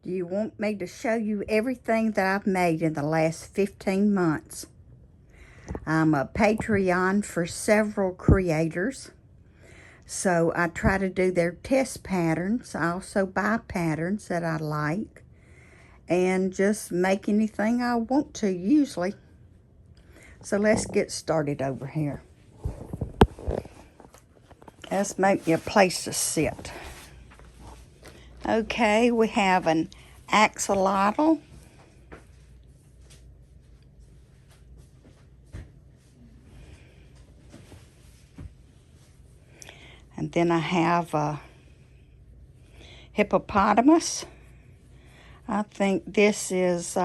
Do you want me to show you everything that I've made in the last 15 months? I'm a Patreon for several creators, so I try to do their test patterns. I also buy patterns that I like and just make anything I want to usually. So let's get started over here. Let's make me a place to sit. Okay, we have an axolotl. And then I have a hippopotamus. I think this is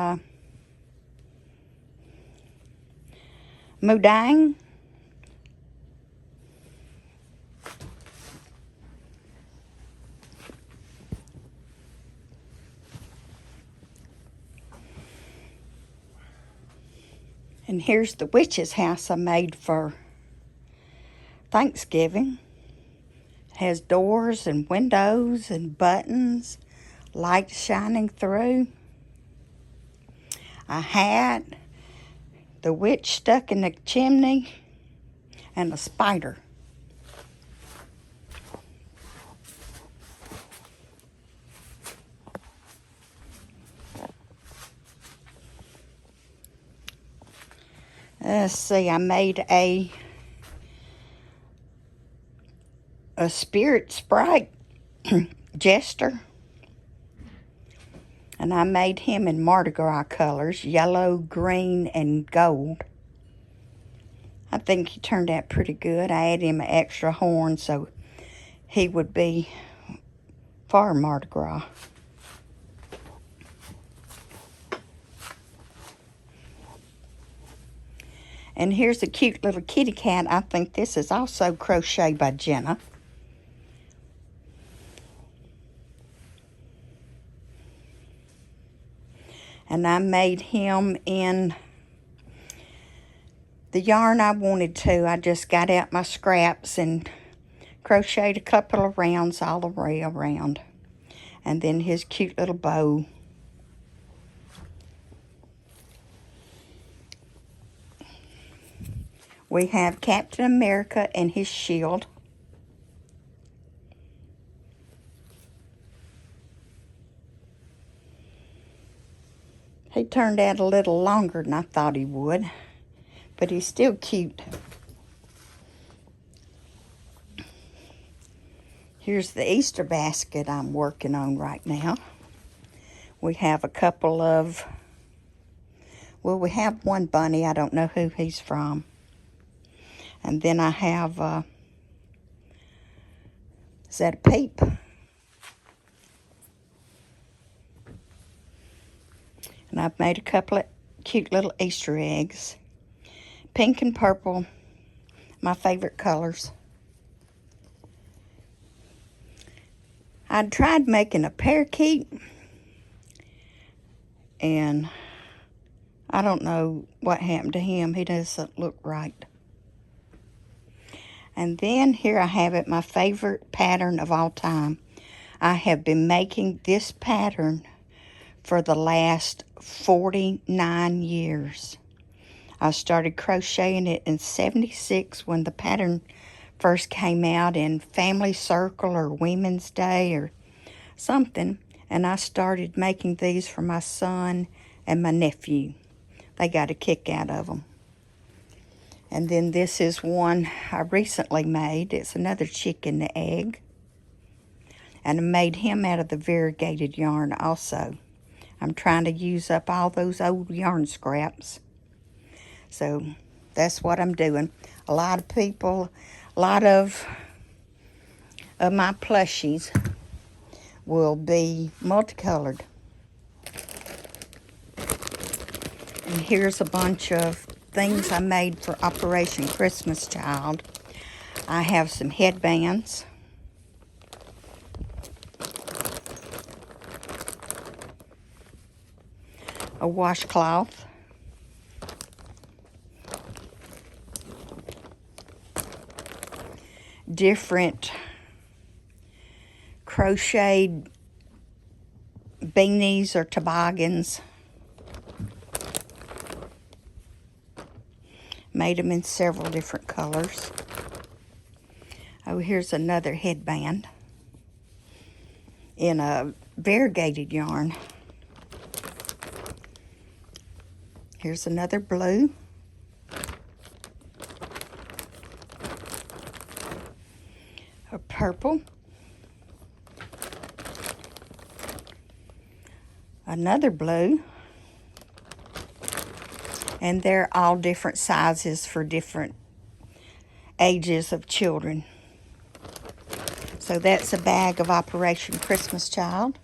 Mudang. And here's the witch's house I made for Thanksgiving. It has doors and windows and buttons, lights shining through. A hat, the witch stuck in the chimney, and a spider. Let's see, I made a spirit sprite, Jester. And I made him in Mardi Gras colors, yellow, green, and gold. I think he turned out pretty good. I added him an extra horn so he would be for Mardi Gras. And here's a cute little kitty cat. I think this is also crocheted by Jenna. And I made him in the yarn I wanted to. I just got out my scraps and crocheted a couple of rounds all the way around. And then his cute little bow. We have Captain America and his shield. He turned out a little longer than I thought he would, but he's still cute. Here's the Easter basket I'm working on right now. We have a couple of, well, we have one bunny. I don't know who he's from. And then I have, is that a peep? And I've made a couple of cute little Easter eggs. Pink and purple, my favorite colors. I tried making a parakeet, and I don't know what happened to him. He doesn't look right. And then here I have it, my favorite pattern of all time. I have been making this pattern for the last 49 years. I started crocheting it in '76 when the pattern first came out in Family Circle or Women's Day or something. And I started making these for my son and my nephew. They got a kick out of them. And then this is one I recently made. It's another chicken and egg. And I made him out of the variegated yarn also. I'm trying to use up all those old yarn scraps. So that's what I'm doing. A lot of people, a lot of my plushies will be multicolored. And here's a bunch of things I made for Operation Christmas Child. I have some headbands. A washcloth. Different crocheted beanies or toboggans. Made them in several different colors. Oh, here's another headband in a variegated yarn. Here's another blue. A purple. Another blue. And they're all different sizes for different ages of children. So that's a bag of Operation Christmas Child.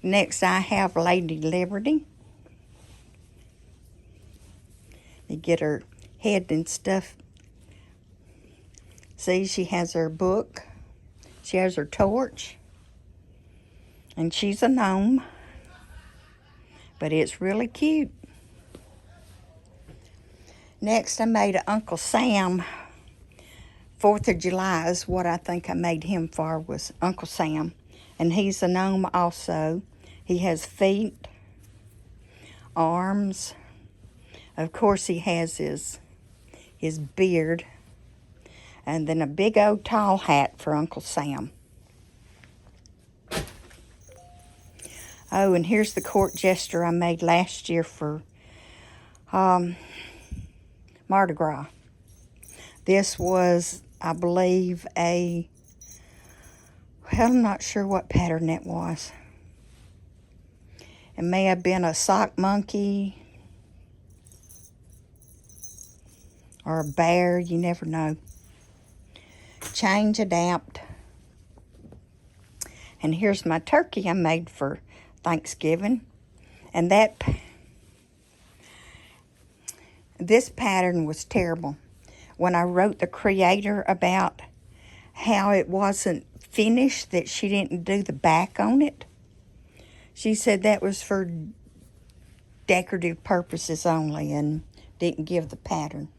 Next I have Lady Liberty. You get her head and stuff. See, she has her book. She has her torch. And she's a gnome. But it's really cute. Next I made an Uncle Sam. 4th of July is what I think I made him for, was Uncle Sam. And he's a gnome also. He has feet, arms. Of course he has his beard. And then a big old tall hat for Uncle Sam. Oh, and here's the court jester I made last year for Mardi Gras. This was, I believe, well, I'm not sure what pattern that was. It may have been a sock monkey or a bear, you never know. Change, adapt. And here's my turkey I made for Thanksgiving. And this pattern was terrible. When I wrote the creator about how it wasn't finished, that she didn't do the back on it, she said that was for decorative purposes only and didn't give the pattern.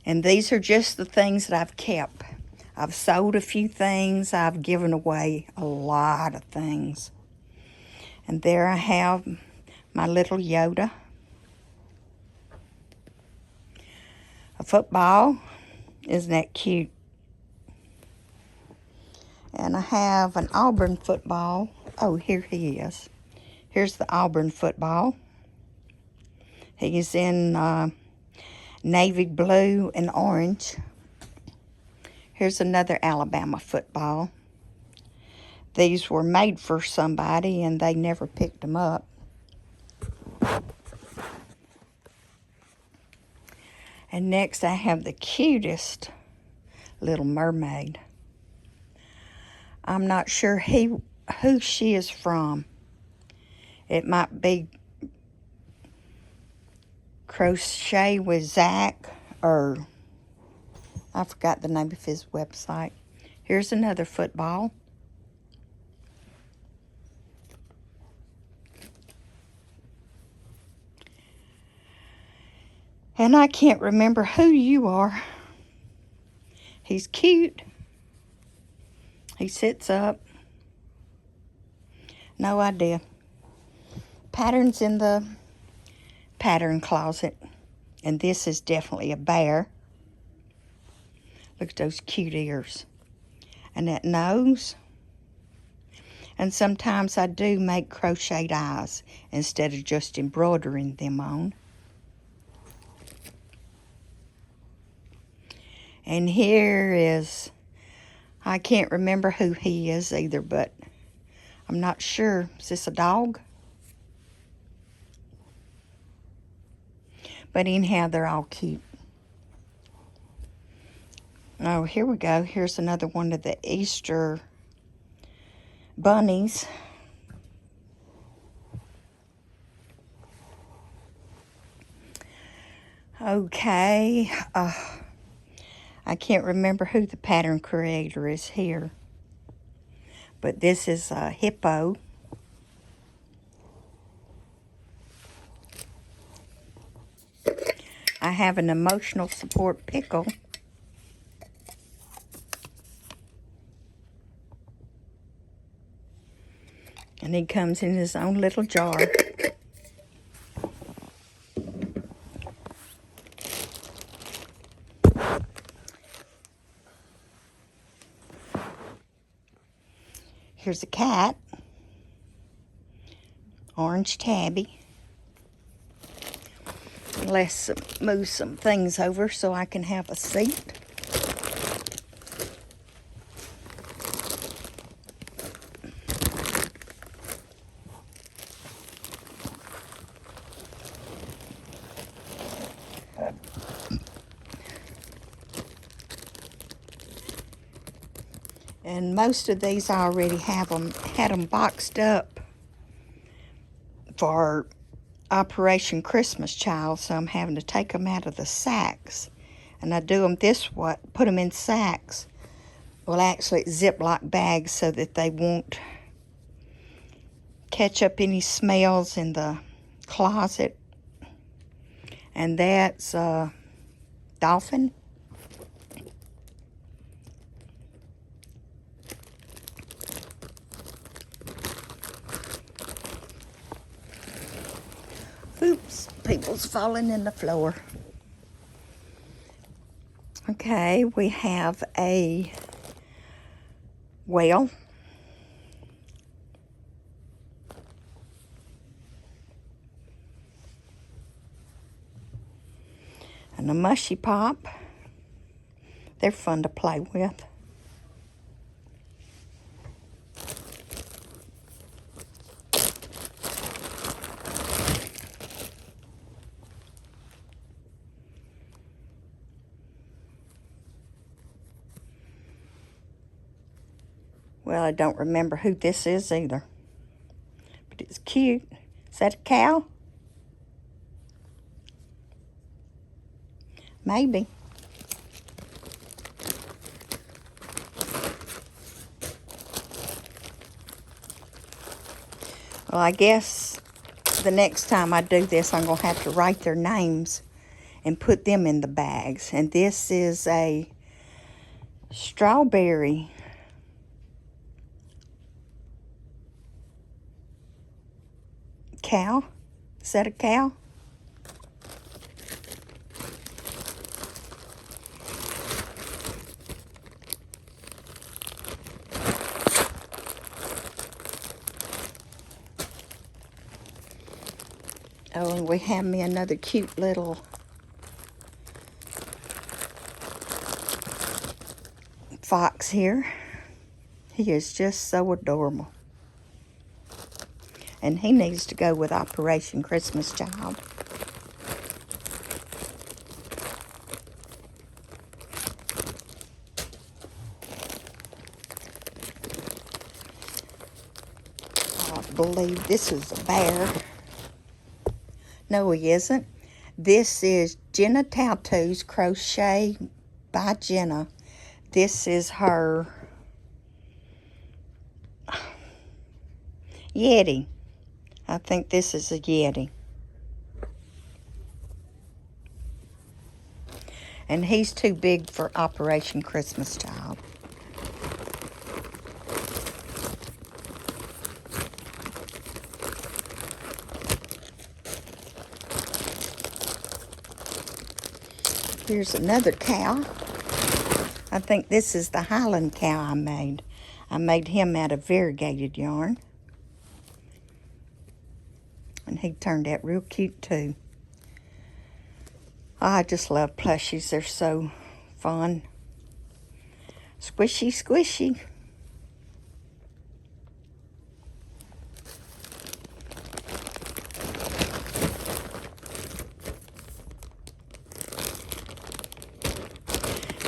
And these are just the things that I've kept. I've sold a few things. I've given away a lot of things. And there I have my little Yoda. A football. Isn't that cute? And I have an Auburn football. Oh, here he is. Here's the Auburn football. He's in navy blue and orange. Here's another Alabama football. These were made for somebody and they never picked them up. And next I have the cutest little mermaid. I'm not sure who she is from. It might be Crochet with Zach, or I forgot the name of his website. Here's another football. And I can't remember who you are. He's cute. He sits up. No idea. Patterns in the pattern closet. And this is definitely a bear. Look at those cute ears. And that nose. And sometimes I do make crocheted eyes instead of just embroidering them on. And here is, I can't remember who he is either, but I'm not sure. Is this a dog? But anyhow, they're all cute. Oh, here we go. Here's another one of the Easter bunnies. Okay. I can't remember who the pattern creator is here. But this is a hippo. I have an emotional support pickle. And he comes in his own little jar. Here's a cat. Orange tabby. Let's move some things over so I can have a seat. And most of these I already had them boxed up for Operation Christmas Child, so I'm having to take them out of the sacks. And I do them this way, put them in sacks. Well, actually, Ziploc bags so that they won't catch up any smells in the closet. And that's dolphin. Oops, people's falling in the floor. Okay, we have a whale. And a mushy pop. They're fun to play with. Well, I don't remember who this is either. But it's cute. Is that a cow? Maybe. Well, I guess the next time I do this, I'm going to have to write their names and put them in the bags. And this is a strawberry. Cow? Is that a cow? Oh, and we have me another cute little fox here. He is just so adorable. And he needs to go with Operation Christmas Child. I believe this is a bear. No, he isn't. This is Jenna Tattoo's Crochet by Jenna. This is her Yeti. I think this is a Yeti. And he's too big for Operation Christmas Child. Here's another cow. I think this is the Highland cow I made. I made him out of variegated yarn. And he turned out real cute too. I just love plushies. They're so fun. Squishy, squishy.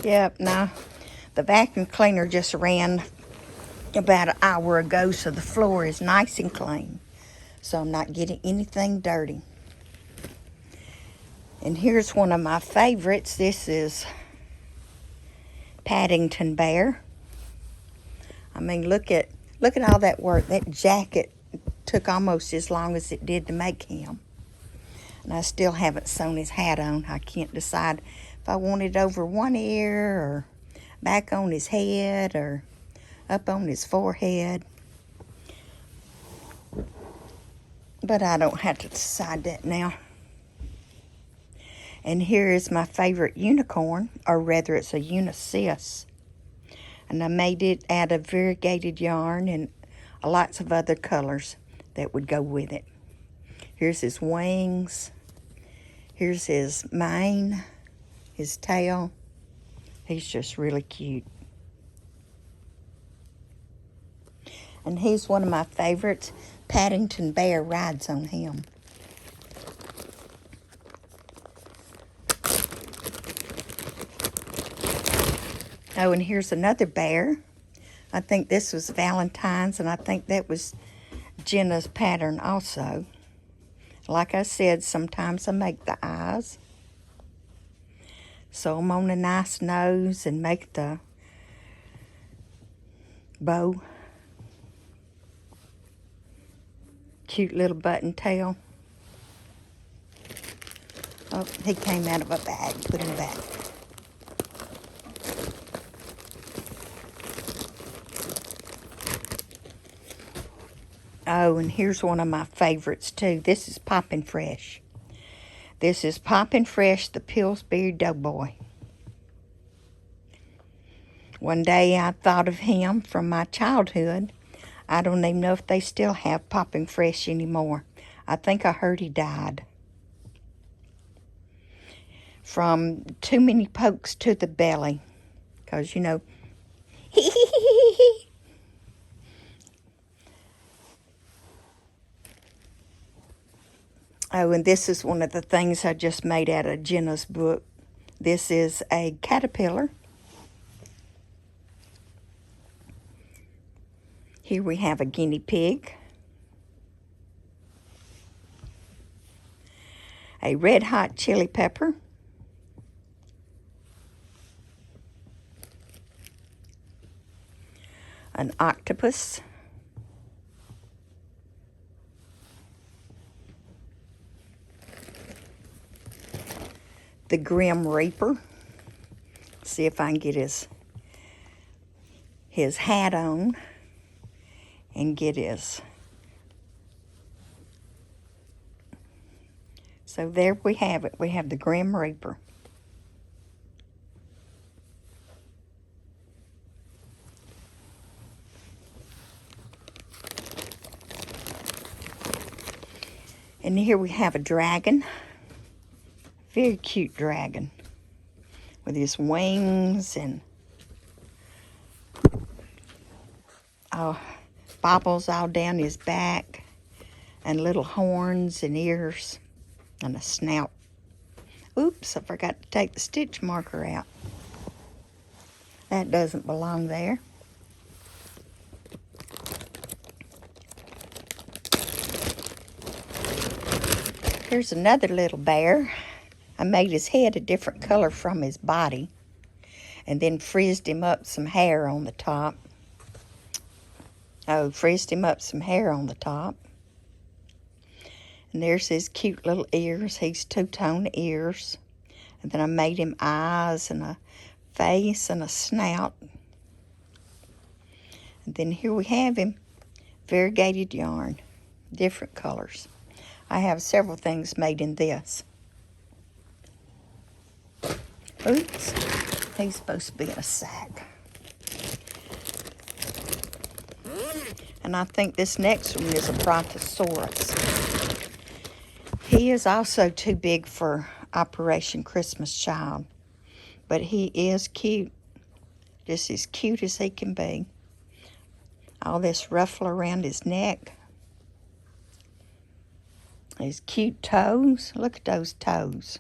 Yep, now the vacuum cleaner just ran about an hour ago, so the floor is nice and clean. So I'm not getting anything dirty. And here's one of my favorites. This is Paddington Bear. I mean, look at all that work. That jacket took almost as long as it did to make him. And I still haven't sewn his hat on. I can't decide if I want it over one ear or back on his head or up on his forehead. But I don't have to decide that now. And here is my favorite unicorn, or rather it's a unicis. And I made it out of variegated yarn and lots of other colors that would go with it. Here's his wings. Here's his mane, his tail. He's just really cute. And he's one of my favorites. Paddington Bear rides on him. Oh, and here's another bear. I think this was Valentine's, and I think that was Jenna's pattern also. Like I said, sometimes I make the eyes. So I'm on a nice nose and make the bow. Cute little button tail. Oh, he came out of a bag. Put him back. Oh, and here's one of my favorites too. This is Poppin' Fresh. This is Poppin' Fresh, the Pillsbury Doughboy. One day I thought of him from my childhood. I don't even know if they still have Poppin' Fresh anymore. I think I heard he died. From too many pokes to the belly. Because, you know, Oh, and this is one of the things I just made out of Jenna's book. This is a caterpillar. Here we have a guinea pig. A red hot chili pepper. An octopus. The Grim Reaper. See if I can get his hat on and get his. So there we have it. We have the Grim Reaper. And here we have a dragon. Very cute dragon with his wings and bobbles all down his back and little horns and ears and a snout. Oops, I forgot to take the stitch marker out. That doesn't belong there. Here's another little bear. I made his head a different color from his body and then frizzed him up some hair on the top. Frizzed him up some hair on the top. And there's his cute little ears. He's two-tone ears. And then I made him eyes and a face and a snout. And then here we have him. Variegated yarn. Different colors. I have several things made in this. Oops, he's supposed to be in a sack. And I think this next one is a brontosaurus. He is also too big for Operation Christmas Child, but he is cute. Just as cute as he can be. All this ruffle around his neck. His cute toes. Look at those toes.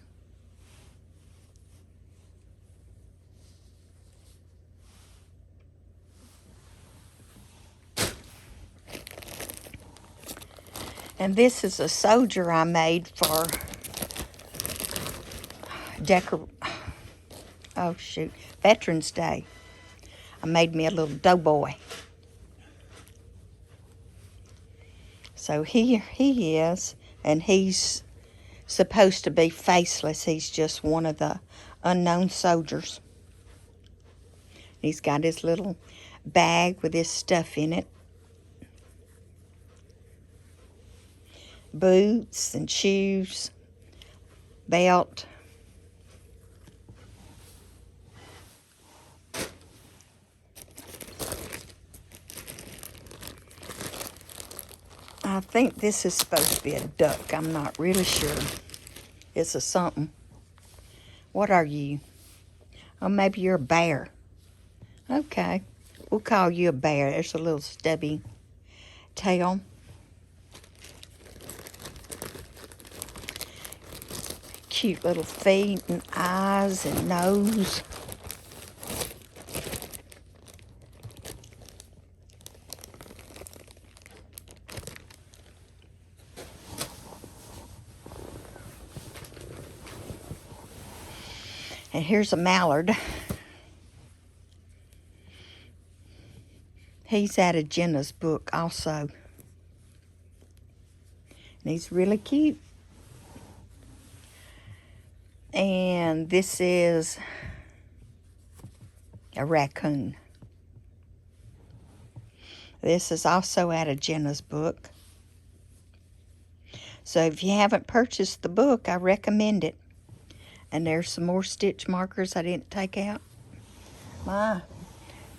And this is a soldier I made for Veterans Day. I made me a little doughboy. So here he is, and he's supposed to be faceless. He's just one of the unknown soldiers. He's got his little bag with his stuff in it. boots and shoes, belt. I think this is supposed to be a duck. I'm not really sure. It's a something. What are you? Oh, maybe you're a bear. Okay. We'll call you a bear. There's a little stubby tail. Cute little feet and eyes and nose. And here's a mallard. He's out of Jenna's book also. And he's really cute. And this is a raccoon. This is also out of Jenna's book. So if you haven't purchased the book, I recommend it. And there's some more stitch markers I didn't take out. My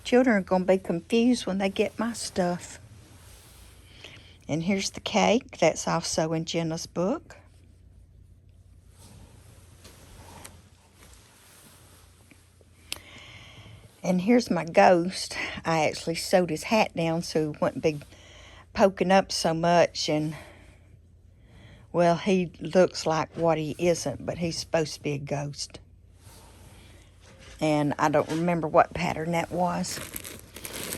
children are going to be confused when they get my stuff. And here's the cake. That's also in Jenna's book. And here's my ghost. I actually sewed his hat down so he wouldn't be poking up so much. And, well, he looks like what he isn't, but he's supposed to be a ghost. And I don't remember what pattern that was.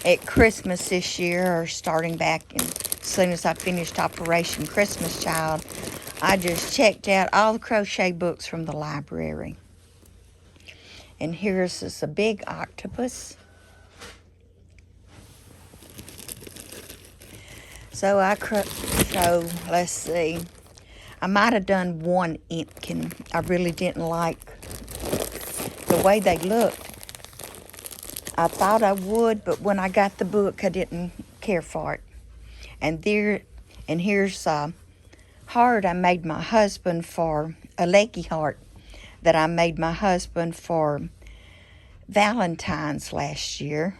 At Christmas this year, or starting back as soon as I finished Operation Christmas Child, I just checked out all the crochet books from the library. And here's this a big octopus. So let's see. I might have done one Impkin. I really didn't like the way they looked. I thought I would, but when I got the book, I didn't care for it. And here's a heart I made my husband for, a leggy heart that I made my husband for Valentine's last year.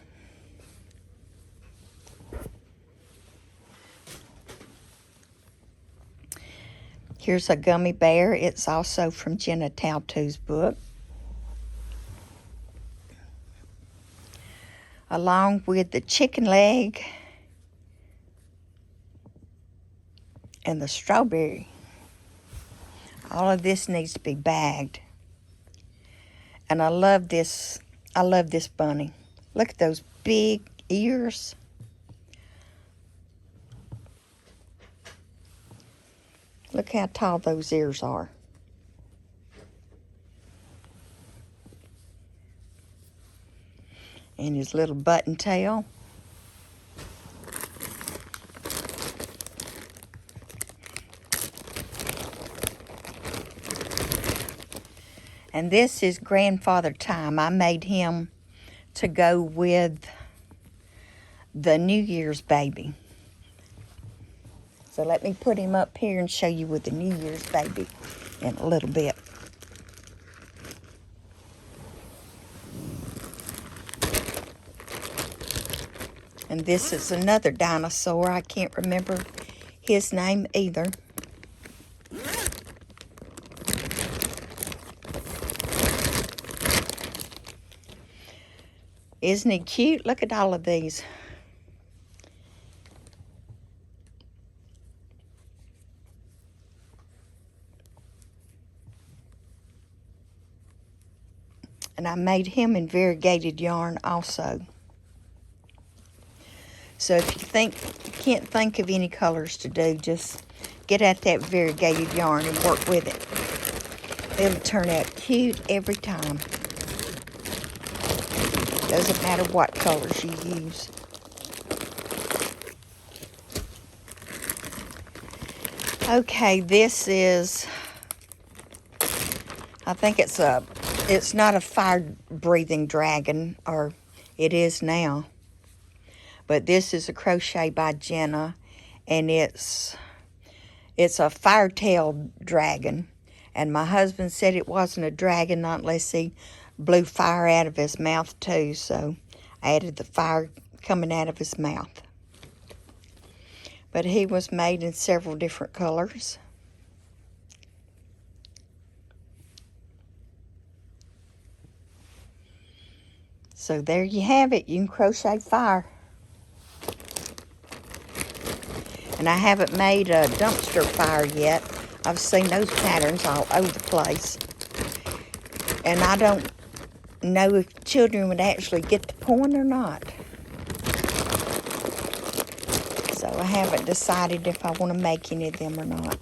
Here's a gummy bear. It's also from Jenna Taltu's book. Along with the chicken leg and the strawberry. All of this needs to be bagged. And I love this bunny. Look at those big ears. Look how tall those ears are. And his little button tail. And this is Grandfather Time. I made him to go with the New Year's baby. So let me put him up here and show you with the New Year's baby in a little bit. And this is another dinosaur. I can't remember his name either. Isn't he cute? Look at all of these. And I made him in variegated yarn also. So if you can't think of any colors to do, just get out that variegated yarn and work with it. It'll turn out cute every time. Doesn't matter what colors you use. Okay, this is, I think it's not a fire-breathing dragon, or it is now. But this is a crochet by Jenna, and it's It's a fire-tailed dragon. And my husband said it wasn't a dragon, not unless he blew fire out of his mouth too. So I added the fire coming out of his mouth. But he was made in several different colors. So there you have it. You can crochet fire. And I haven't made a dumpster fire yet. I've seen those patterns all over the place. And I don't know if children would actually get the point or not. So I haven't decided if I want to make any of them or not.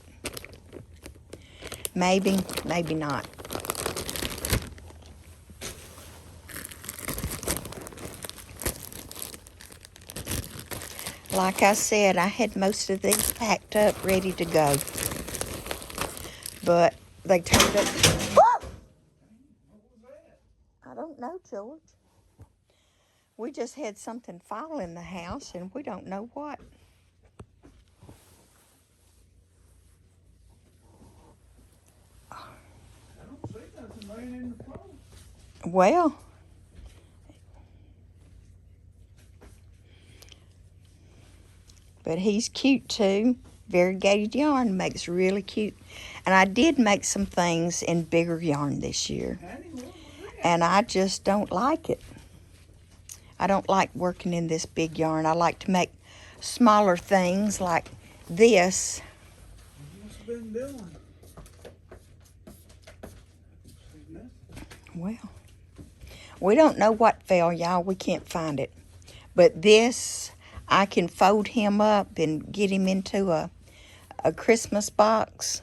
Maybe, maybe not. Like I said, I had most of these packed up, ready to go. But they turned up. Whoa! I don't know, George. We just had something fall in the house, and we don't know what. I don't see nothing laying in the floor. Well, but he's cute too. Variegated yarn makes really cute. And I did make some things in bigger yarn this year. And I just don't like it. I don't like working in this big yarn. I like to make smaller things like this. What's been doing? Well, we don't know what fell, y'all. We can't find it. But this, I can fold him up and get him into a Christmas box.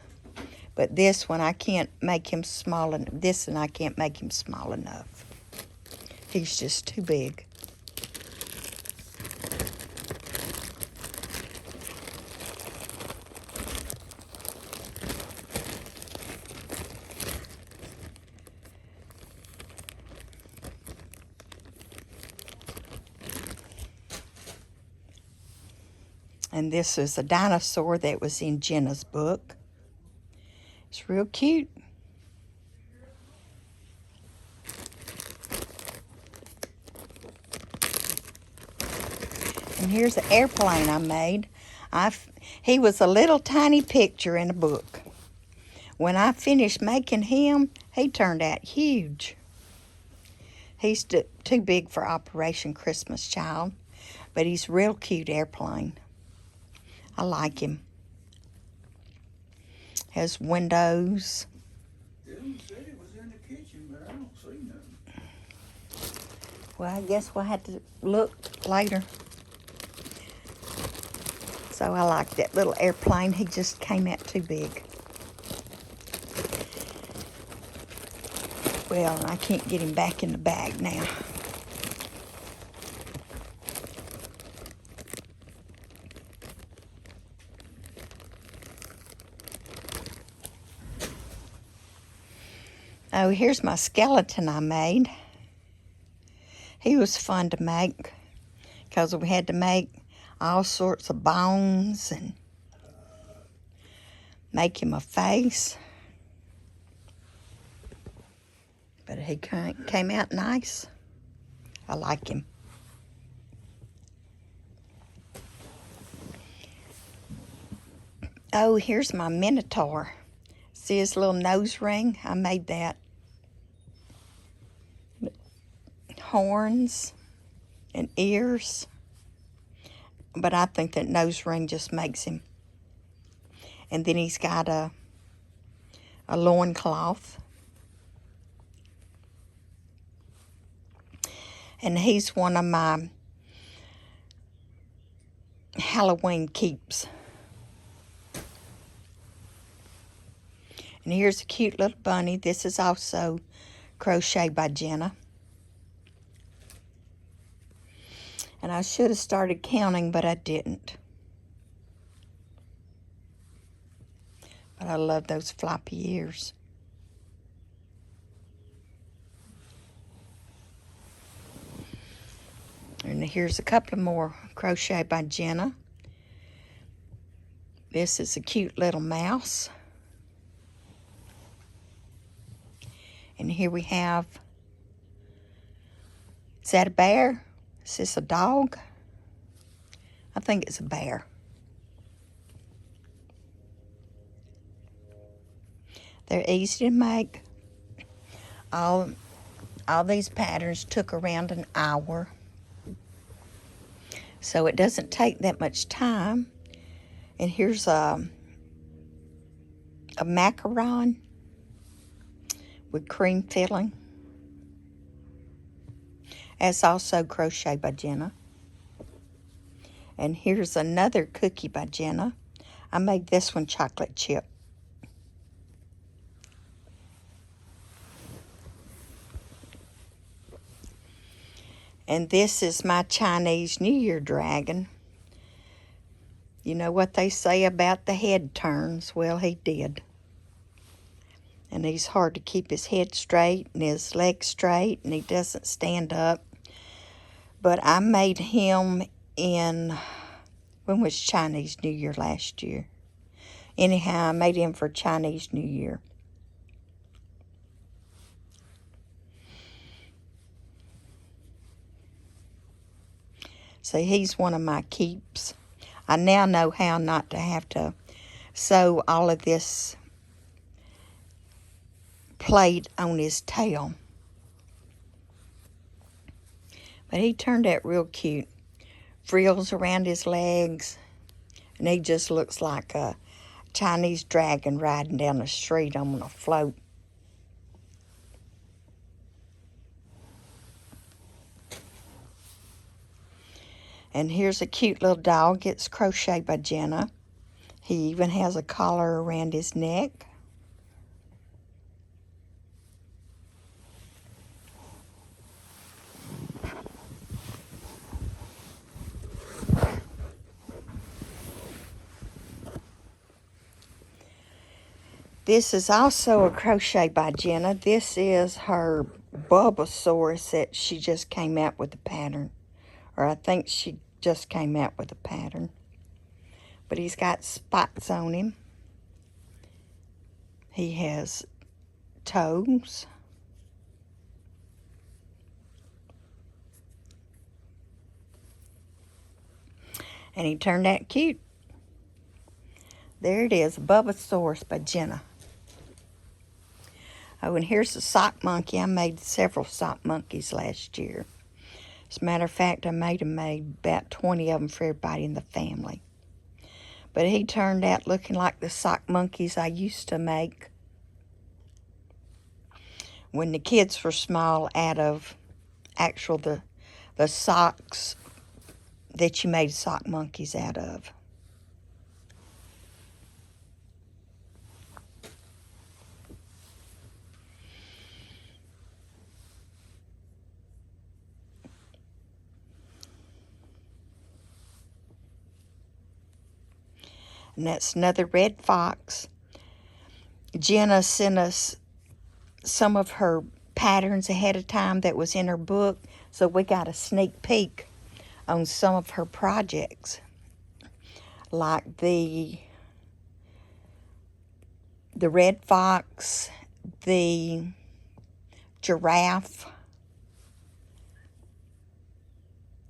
But this one, I can't make him small enough. This one, I can't make him small enough. He's just too big. And this is a dinosaur that was in Jenna's book. It's real cute. And here's an airplane I made. He was a little tiny picture in a book. When I finished making him, he turned out huge. He's too big for Operation Christmas Child, but he's a real cute airplane. I like him. Has windows. Dylan said it was in the kitchen, but I don't see nothing. Well, I guess we'll have to look later. So I like that little airplane. He just came out too big. Well, I can't get him back in the bag now. Oh, here's my skeleton I made. He was fun to make because we had to make all sorts of bones and make him a face. But he came out nice. I like him. Oh, here's my Minotaur. See his little nose ring? I made that. Horns and ears. But I think that nose ring just makes him. And then he's got a loincloth. And he's one of my Halloween keeps. And here's a cute little bunny. This is also crocheted by Jenna. And I should have started counting, but I didn't. But I love those floppy ears. And here's a couple more crocheted by Jenna. This is a cute little mouse. And here we have, is that a bear? Is this a dog? I think it's a bear. They're easy to make. All these patterns took around an hour. So it doesn't take that much time. And here's a macaron with cream filling. That's also Crochet by Jenna. And here's another cookie by Jenna. I made this one chocolate chip. And this is my Chinese New Year dragon. You know what they say about the head turns? Well, he did. And he's hard to keep his head straight and his legs straight, and he doesn't stand up. But I made him in, when was Chinese New Year last year? Anyhow, I made him for Chinese New Year. See, he's one of my keeps. I now know how not to have to sew all of this plate on his tail. But he turned out real cute. Frills around his legs. And he just looks like a Chinese dragon riding down the street on a float. And here's a cute little dog. It's Crochet by Jenna. He even has a collar around his neck. This is also a Crochet by Jenna. This is her Bulbasaurus that she just came out with the pattern. Or I think she just came out with a pattern. But he's got spots on him. He has toes. And he turned out cute. There it is, Bulbasaurus by Jenna. Oh, and here's the sock monkey. I made several sock monkeys last year. As a matter of fact, I made about 20 of them for everybody in the family. But he turned out looking like the sock monkeys I used to make when the kids were small, out of the socks that you made sock monkeys out of. And that's another red fox. Jenna sent us some of her patterns ahead of time that was in her book, so we got a sneak peek on some of her projects, like the red fox, the giraffe,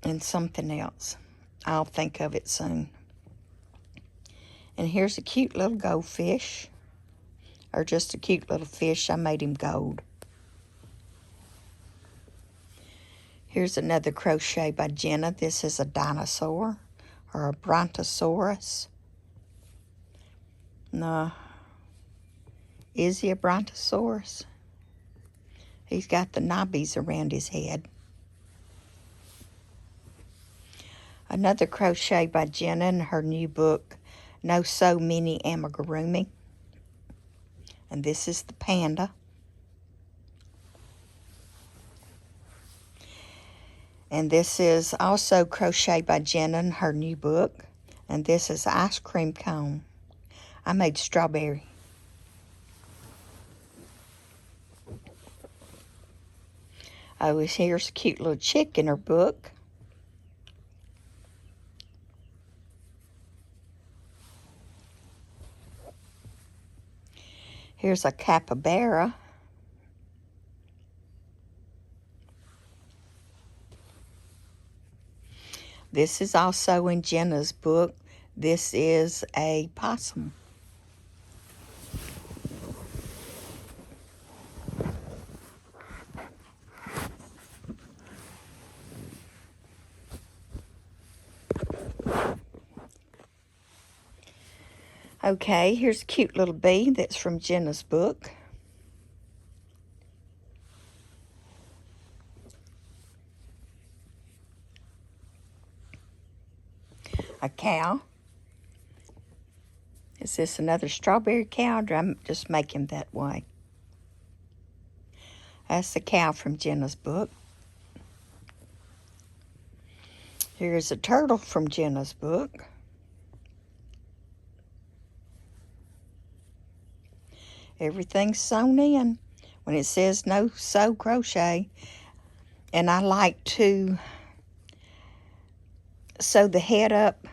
and something else. I'll think of it soon. And here's a cute little goldfish, or just a cute little fish. I made him gold. Here's another Crochet by Jenna. This is a dinosaur, or a brontosaurus. No, is he a brontosaurus? He's got the knobbies around his head. Another Crochet by Jenna in her new book, No So Many Amigurumi. And this is the panda. And this is also Crochet by Jenna in her new book. And this is ice cream cone. I made strawberry. Oh, here's a cute little chick in her book. Here's a capybara. This is also in Jenna's book. This is a possum. Okay, here's a cute little bee that's from Jenna's book. A cow. Is this another strawberry cow, or I'm just making that way? That's the cow from Jenna's book. Here's a turtle from Jenna's book. Everything's sewn in when it says no sew crochet. And I like to sew the head up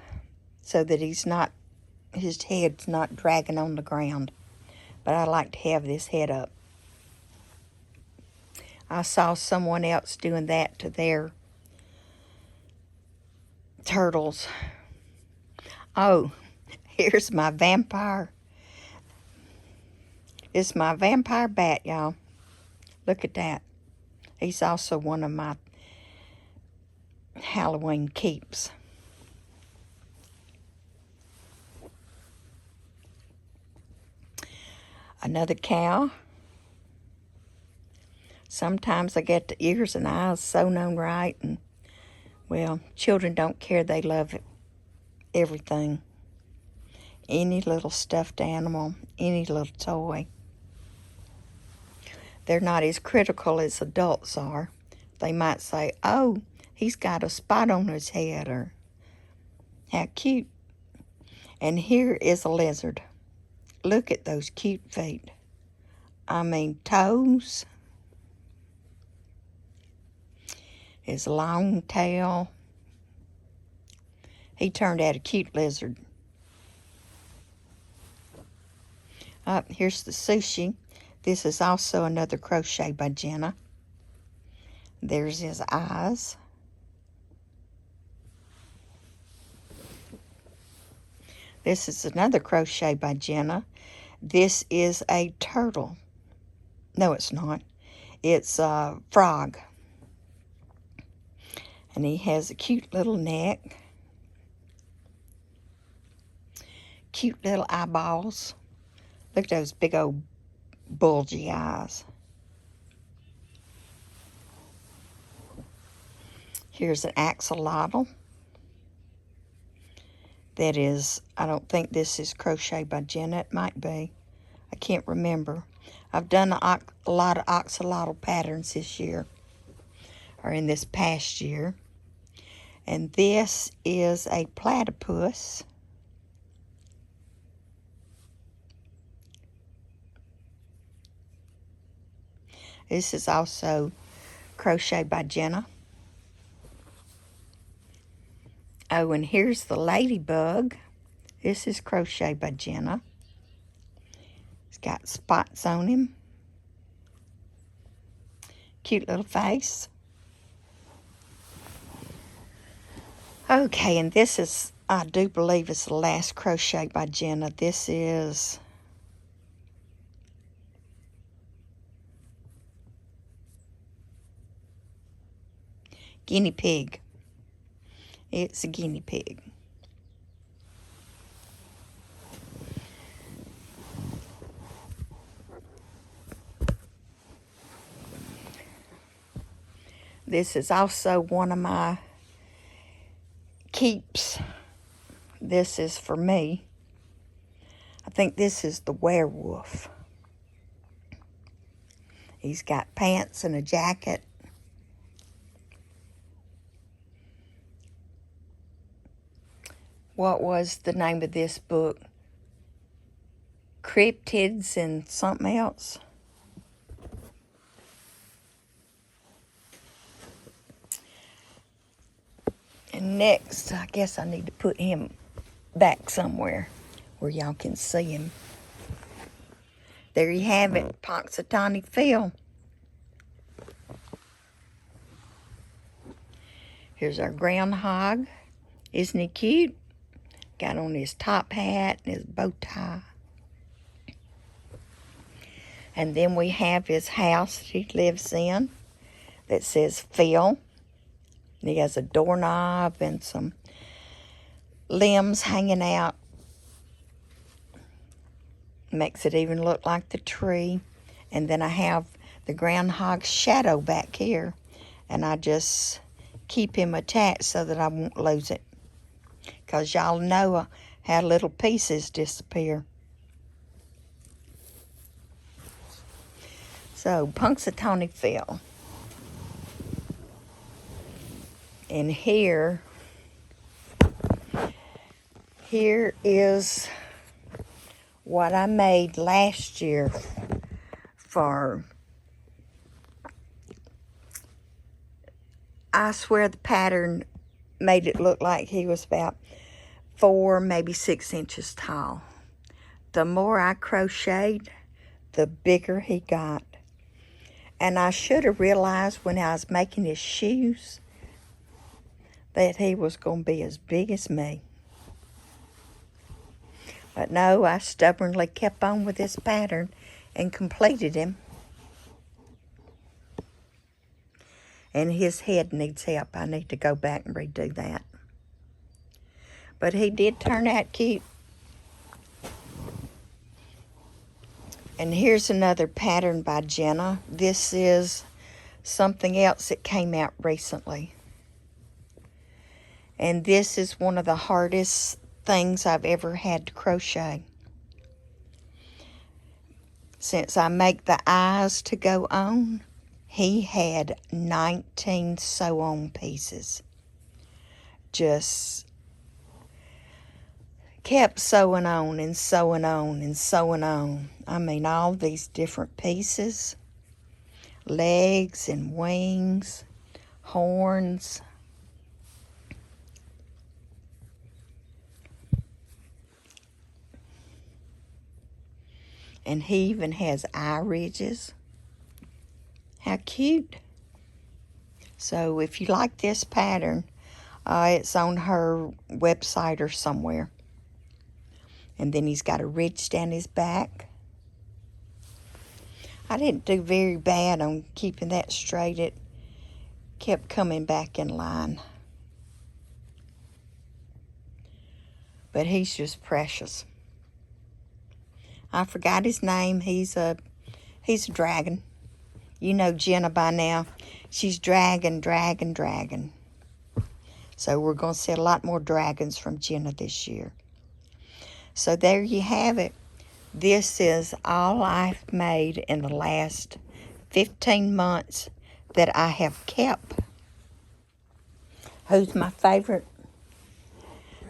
so that his head's not dragging on the ground. But I like to have this head up. I saw someone else doing that to their turtles. Oh, here's my vampire. It's my vampire bat, y'all. Look at that. He's also one of my Halloween keeps. Another cow. Sometimes I get the ears and eyes sewn on right, and well, children don't care. They love everything. Any little stuffed animal, any little toy. They're not as critical as adults are. They might say, oh, he's got a spot on his head, or how cute. And here is a lizard. Look at those cute feet. I mean, toes. His long tail. He turned out a cute lizard. Here's the sushi. This is also another crochet by Jenna. There's his eyes. This is another crochet by Jenna. This is a turtle. No, it's not. It's a frog. And he has a cute little neck. Cute little eyeballs. Look at those big old bulgy eyes. Here's an axolotl. That is, I don't think this is crochet by Jenna. It might be. I can't remember. I've done a lot of axolotl patterns this year, or in this past year. And this is a platypus. This is also crochet by Jenna. Oh, and here's the ladybug. This is crochet by Jenna. It's got spots on him. Cute little face. Okay, and this is, I do believe it's the last crochet by Jenna. This is guinea pig. It's a guinea pig. This is also one of my keeps. This is for me. I think this is the werewolf. He's got pants and a jacket. What was the name of this book? Cryptids and something else. And next, I guess I need to put him back somewhere where y'all can see him. There you have it, Punxsutawney Phil. Here's our groundhog. Isn't he cute? Got on his top hat and his bow tie. And then we have his house that he lives in that says Phil. And he has a doorknob and some limbs hanging out. Makes it even look like the tree. And then I have the groundhog's shadow back here. And I just keep him attached so that I won't lose it. Because y'all know how little pieces disappear. So, Punxsutawney Phil. And here is what I made last year for, I swear the pattern made it look like he was about 4, maybe 6 inches tall. The more I crocheted, the bigger he got. And I should have realized when I was making his shoes that he was going to be as big as me. But no, I stubbornly kept on with this pattern and completed him. And his head needs help. I need to go back and redo that. But he did turn out cute. And here's another pattern by Jenna. This is something else that came out recently. And this is one of the hardest things I've ever had to crochet. Since I make the eyes to go on, he had 19 sew-on pieces. Just kept sewing on and sewing on and sewing on. I mean, all these different pieces. Legs and wings, horns. And he even has eye ridges. How cute. So if you like this pattern, it's on her website or somewhere. And then he's got a ridge down his back. I didn't do very bad on keeping that straight. It kept coming back in line. But he's just precious. I forgot his name. He's a dragon. You know Jenna by now. She's dragon. So we're going to see a lot more dragons from Jenna this year. So there you have it. This is all I've made in the last 15 months that I have kept. Who's my favorite?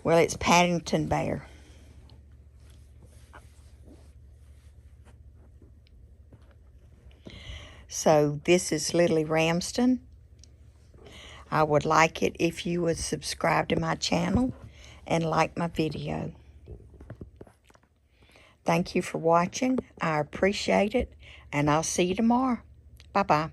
Well, it's Paddington Bear. So this is Lily Ramsden. I would like it if you would subscribe to my channel and like my video. Thank you for watching. I appreciate it, and I'll see you tomorrow. Bye-bye.